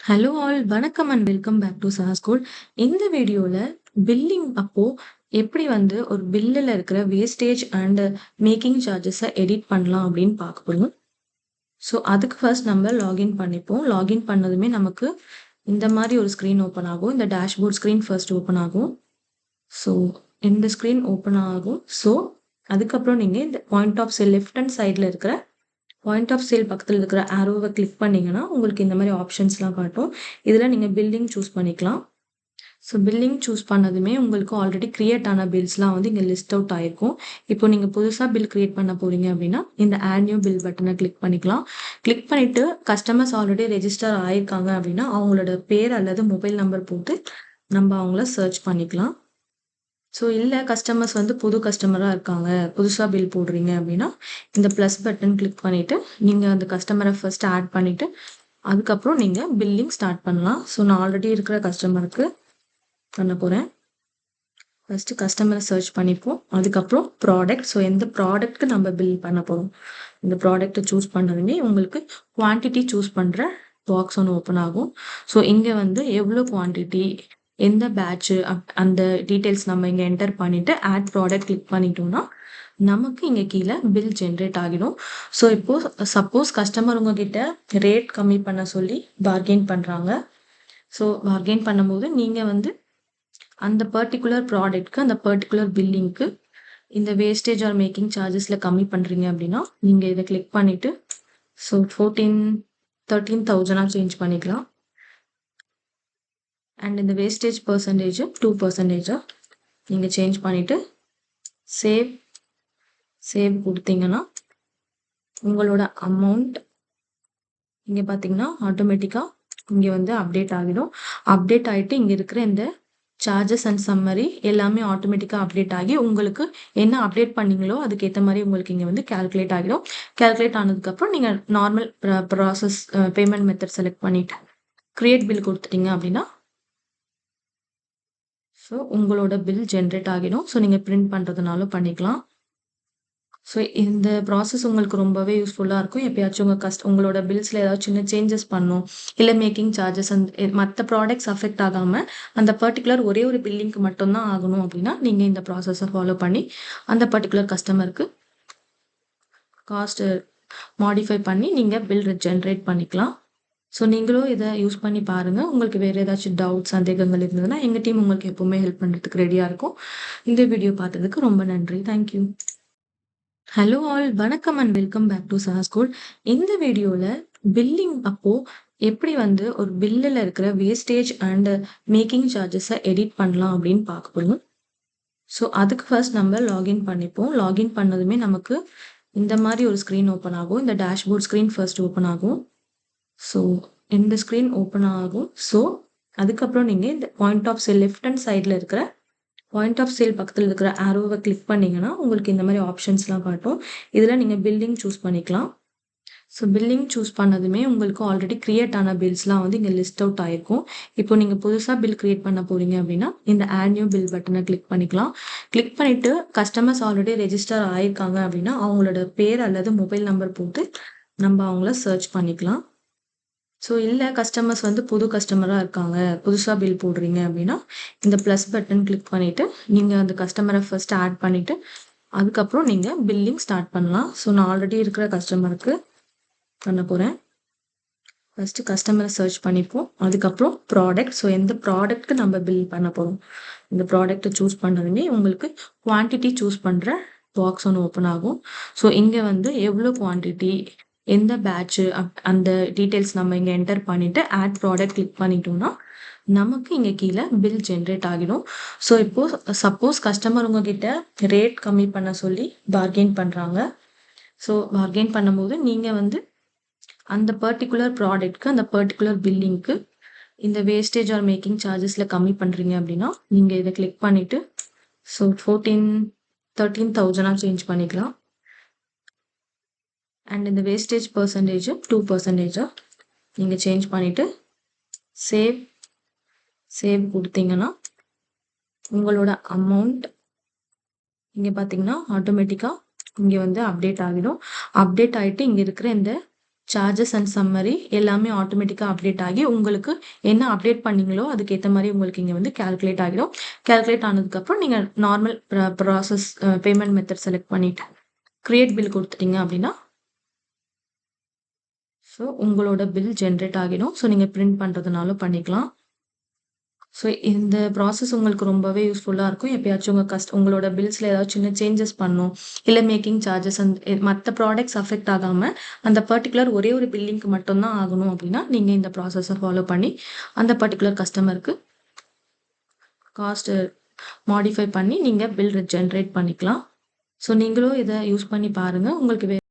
Hello all வணக்கம் and welcome back to சாஸ்கோட். இந்த வீடியோவில் பில்லிங் அப்போ எப்படி வந்து ஒரு பில்லில் இருக்கிற வேஸ்டேஜ் அண்ட் மேக்கிங் சார்ஜஸை எடிட் பண்ணலாம் அப்படின்னு பார்க்க போகிறோம். ஸோ அதுக்கு ஃபர்ஸ்ட் நம்ம லாகின் பண்ணிப்போம். லாகின் பண்ணதுமே நமக்கு இந்த மாதிரி ஒரு ஸ்க்ரீன் ஓப்பன் ஆகும். இந்த டேஷ்போர்ட் ஸ்க்ரீன் ஃபர்ஸ்ட் ஓப்பன் ஆகும். ஸோ இந்த ஸ்க்ரீன் ஓப்பன் ஆகும். ஸோ அதுக்கப்புறம் நீங்கள் இந்த point of sale left hand சைடில் இருக்கிற பாயிண்ட் ஆஃப் சேல் பக்கத்தில் இருக்கிற ஆரோவை கிளிக் பண்ணிங்கன்னா உங்களுக்கு இந்த மாதிரி ஆப்ஷன்ஸ்லாம் காட்டும். இதில் நீங்கள் பில்லிங் சூஸ் பண்ணிக்கலாம். ஸோ பில்லிங் சூஸ் பண்ணதுமே உங்களுக்கு ஆல்ரெடி கிரியேட் ஆன பில்ஸ்லாம் வந்து இங்கே லிஸ்ட் அவுட் ஆயிருக்கும். இப்போ நீங்கள் புதுசாக பில் கிரியேட் பண்ண போகிறீங்க அப்படின்னா இந்த ஆட் நியூ பில் பட்டனை கிளிக் பண்ணிக்கலாம். கிளிக் பண்ணிவிட்டு கஸ்டமர்ஸ் ஆல்ரெடி ரெஜிஸ்டர் ஆயிருக்காங்க அப்படின்னா அவங்களோட பேர் அல்லது மொபைல் நம்பர் போட்டு நம்ம அவங்கள சர்ச் பண்ணிக்கலாம். ஸோ இல்லை கஸ்டமர்ஸ் வந்து புது கஸ்டமராக இருக்காங்க, புதுசாக பில் போடுறீங்க அப்படின்னா இந்த ப்ளஸ் பட்டன் கிளிக் பண்ணிவிட்டு நீங்கள் அந்த கஸ்டமரை ஃபர்ஸ்ட் ஆட் பண்ணிவிட்டு அதுக்கப்புறம் நீங்கள் பில்லிங் ஸ்டார்ட் பண்ணலாம். ஸோ நான் ஆல்ரெடி இருக்கிற கஸ்டமருக்கு பண்ண போகிறேன். ஃபஸ்ட்டு கஸ்டமரை சர்ச் பண்ணிப்போம். அதுக்கப்புறம் ப்ராடக்ட். ஸோ எந்த ப்ராடக்ட்க்கு நம்ம பில் பண்ண போகிறோம் இந்த ப்ராடக்ட்டை சூஸ் பண்ணதுமே உங்களுக்கு குவான்டிட்டி சூஸ் பண்ணுற பாக்ஸ் ஒன்று ஓப்பன் ஆகும். ஸோ இங்கே வந்து எவ்வளோ குவான்டிட்டி, எந்த பேட்ச்சு அந்த டீட்டெயில்ஸ் நம்ம இங்கே என்டர் பண்ணிவிட்டு ஆட் ப்ராடக்ட் கிளிக் பண்ணிட்டோம்னா நமக்கு இங்கே கீழே பில் ஜென்ரேட் ஆகிடும். ஸோ இப்போது சப்போஸ் கஸ்டமர் உங்ககிட்ட ரேட் கம்மி பண்ண சொல்லி பார்கெயின் பண்ணுறாங்க. ஸோ பார்கெயின் பண்ணும்போது நீங்கள் வந்து அந்த பர்டிகுலர் ப்ராடக்ட்க்கு அந்த பர்டிகுலர் பில்லிங்க்கு இந்த வேஸ்டேஜ் ஆர் மேக்கிங் சார்ஜஸில் கம்மி பண்ணுறீங்க அப்படின்னா நீங்கள் இதை கிளிக் பண்ணிவிட்டு ஸோ 13,000 சேஞ்ச் பண்ணிக்கலாம். அண்ட் இந்த வேஸ்டேஜ் பர்சன்டேஜ் 2% நீங்கள் சேஞ்ச் பண்ணிவிட்டு சேவ் கொடுத்தீங்கன்னா உங்களோட அமௌண்ட் இங்கே பார்த்தீங்கன்னா ஆட்டோமேட்டிக்காக இங்கே வந்து அப்டேட் ஆகிடும். அப்டேட் ஆகிட்டு இங்கே இருக்கிற இந்த சார்ஜஸ் அண்ட் சம்மரி எல்லாமே ஆட்டோமேட்டிக்காக அப்டேட் ஆகி உங்களுக்கு என்ன அப்டேட் பண்ணீங்களோ அதுக்கேற்ற மாதிரி உங்களுக்கு இங்கே வந்து கேல்குலேட் ஆகிடும். கேல்குலேட் ஆனதுக்கப்புறம் நீங்கள் normal process payment method select பண்ணிவிட்டு க்ரியேட் பில் கொடுத்துட்டீங்க அப்படின்னா ஸோ உங்களோட பில் ஜென்ரேட் ஆகிடும். ஸோ நீங்கள் பிரிண்ட் பண்ணுறதுனாலும் பண்ணிக்கலாம். ஸோ இந்த ப்ராசஸ் உங்களுக்கு ரொம்பவே யூஸ்ஃபுல்லாக இருக்கும். எப்பயாச்சும் உங்களோட பில்ஸில் ஏதாவது சின்ன சேஞ்சஸ் பண்ணணும், இல்லை மேக்கிங் சார்ஜஸ் மற்ற ப்ராடக்ட்ஸ் அஃபெக்ட் ஆகாமல் அந்த பர்டிகுலர் ஒரே ஒரு பில்லிங்க்கு மட்டும்தான் ஆகணும் அப்படின்னா நீங்கள் இந்த ப்ராசஸை ஃபாலோ பண்ணி அந்த பர்டிகுலர் கஸ்டமருக்கு காஸ்ட்டு மாடிஃபை பண்ணி நீங்கள் பில் ஜென்ரேட் பண்ணிக்கலாம். ஸோ நீங்களும் இதை யூஸ் பண்ணி பாருங்கள். உங்களுக்கு வேறு ஏதாச்சும் டவுட் சந்தேகங்கள் இருந்ததுன்னா எங்கள் டீம் உங்களுக்கு எப்போவுமே ஹெல்ப் பண்ணுறதுக்கு ரெடியாக இருக்கும். இந்த வீடியோ பார்த்ததுக்கு ரொம்ப நன்றி. தேங்க்யூ. ஹலோ ஆல் வணக்கம் அண்ட் வெல்கம் பேக் டு சாஸ்கோட். இந்த வீடியோவில் பில்லிங் அப்போ எப்படி வந்து ஒரு பில்லில் இருக்கிற வேஸ்டேஜ் அண்ட் மேக்கிங் சார்ஜஸை எடிட் பண்ணலாம் அப்படின்னு பார்க்க போகிறோம். ஸோ அதுக்கு ஃபர்ஸ்ட் நம்ம லாகின் பண்ணிப்போம். லாகின் பண்ணதுமே நமக்கு இந்த மாதிரி ஒரு ஸ்க்ரீன் ஓப்பன் ஆகும். இந்த டேஷ்போர்ட் ஸ்க்ரீன் ஃபர்ஸ்ட் ஓப்பன் ஆகும். ஸோ இந்த ஸ்க்ரீன் ஓப்பன் ஆகும். ஸோ அதுக்கப்புறம் நீங்கள் இந்த point of sale left hand சைடில் இருக்கிற பாயிண்ட் ஆஃப் சேல் பக்கத்தில் இருக்கிற ஆரோவை கிளிக் பண்ணிங்கன்னா உங்களுக்கு இந்த மாதிரி ஆப்ஷன்ஸ்லாம் காட்டும். இதில் நீங்கள் பில்லிங் சூஸ் பண்ணிக்கலாம். ஸோ பில்லிங் சூஸ் பண்ணதுமே உங்களுக்கு ஆல்ரெடி கிரியேட் ஆன பில்ஸ்லாம் வந்து இங்கே லிஸ்ட் அவுட் ஆயிருக்கும். இப்போ நீங்கள் புதுசாக பில் கிரியேட் பண்ண போகிறீங்க அப்படின்னா இந்த ஆட் நியூ பில் பட்டனை கிளிக் பண்ணிக்கலாம். கிளிக் பண்ணிவிட்டு கஸ்டமர்ஸ் ஆல்ரெடி ரெஜிஸ்டர் ஆயிருக்காங்க அப்படின்னா அவங்களோட பேர் அல்லது மொபைல் நம்பர் போட்டு நம்ம அவங்கள சர்ச் பண்ணிக்கலாம். ஸோ இல்லை கஸ்டமர்ஸ் வந்து புது கஸ்டமராக இருக்காங்க, புதுசாக பில் போடுறீங்க அப்படின்னா இந்த ப்ளஸ் பட்டன் கிளிக் பண்ணிவிட்டு நீங்கள் அந்த கஸ்டமரை ஃபர்ஸ்ட் ஆட் பண்ணிவிட்டு அதுக்கப்புறம் நீங்கள் பில்லிங் ஸ்டார்ட் பண்ணலாம். ஸோ நான் ஆல்ரெடி இருக்கிற கஸ்டமருக்கு பண்ண போகிறேன். ஃபஸ்ட்டு கஸ்டமரை சர்ச் பண்ணிப்போம். அதுக்கப்புறம் ப்ராடக்ட். ஸோ எந்த ப்ராடக்ட்க்கு நம்ம பில் பண்ண போகிறோம் இந்த ப்ராடக்ட்டை சூஸ் பண்ணதுமே உங்களுக்கு குவான்டிட்டி சூஸ் பண்ணுற பாக்ஸ் ஒன்று ஓப்பன் ஆகும். ஸோ இங்கே வந்து எவ்வளோ குவான்டிட்டி, எந்த பேட்ச்சு அந்த டீட்டெயில்ஸ் நம்ம இங்கே என்டர் பண்ணிவிட்டு ஆட் ப்ராடக்ட் கிளிக் பண்ணிட்டோம்னா நமக்கு இங்கே கீழே பில் ஜென்ரேட் ஆகிடும். ஸோ இப்போது சப்போஸ் கஸ்டமர் உங்ககிட்ட ரேட் கம்மி பண்ண சொல்லி பார்கெயின் பண்ணுறாங்க. ஸோ பார்கெயின் பண்ணும்போது நீங்கள் வந்து அந்த பர்டிகுலர் ப்ராடக்ட்க்கு அந்த பர்டிகுலர் பில்லிங்க்கு இந்த வேஸ்டேஜ் ஆர் மேக்கிங் சார்ஜஸில் கம்மி பண்ணுறீங்க அப்படின்னா நீங்கள் இதை கிளிக் பண்ணிவிட்டு ஸோ 13,000 சேஞ்ச் பண்ணிக்கலாம். அண்ட் இந்த வேஸ்டேஜ் பர்சன்டேஜ் 2% நீங்கள் சேஞ்ச் பண்ணிவிட்டு சேவ் கொடுத்தீங்கன்னா உங்களோட அமௌண்ட் இங்கே பார்த்தீங்கன்னா ஆட்டோமேட்டிக்காக இங்கே வந்து அப்டேட் ஆகிடும். அப்டேட் ஆகிட்டு இங்கே இருக்கிற இந்த சார்ஜஸ் அண்ட் சம்மரி எல்லாமே ஆட்டோமேட்டிக்காக அப்டேட் ஆகி உங்களுக்கு என்ன அப்டேட் பண்ணீங்களோ அதுக்கேற்ற மாதிரி உங்களுக்கு இங்கே வந்து கால்குலேட் ஆகிடும். கால்குலேட் ஆனதுக்கப்புறம் நீங்கள் normal process payment method select பண்ணிவிட்டு க்ரியேட் பில் கொடுத்துட்டீங்க அப்படின்னா ஸோ உங்களோட பில் ஜென்ரேட் ஆகிடும். ஸோ நீங்கள் பிரிண்ட் பண்ணுறதுனாலும் பண்ணிக்கலாம். ஸோ இந்த ப்ராசஸ் உங்களுக்கு ரொம்பவே யூஸ்ஃபுல்லாக இருக்கும். எப்பயாச்சும் உங்களோட பில்ஸில் ஏதாவது சின்ன சேஞ்சஸ் பண்ணணும், இல்லை மேக்கிங் சார்ஜஸ் மற்ற ப்ராடக்ட்ஸ் அஃபெக்ட் ஆகாமல் அந்த பர்டிகுலர் ஒரே ஒரு பில்லிங்க்கு மட்டும்தான் ஆகணும் அப்படின்னா நீங்கள் இந்த ப்ராசஸை ஃபாலோ பண்ணி அந்த பர்டிகுலர் கஸ்டமருக்கு காஸ்ட்டு மாடிஃபை பண்ணி நீங்கள் பில் ஜென்ரேட் பண்ணிக்கலாம். ஸோ நீங்களும் இதை யூஸ் பண்ணி பாருங்கள். உங்களுக்கு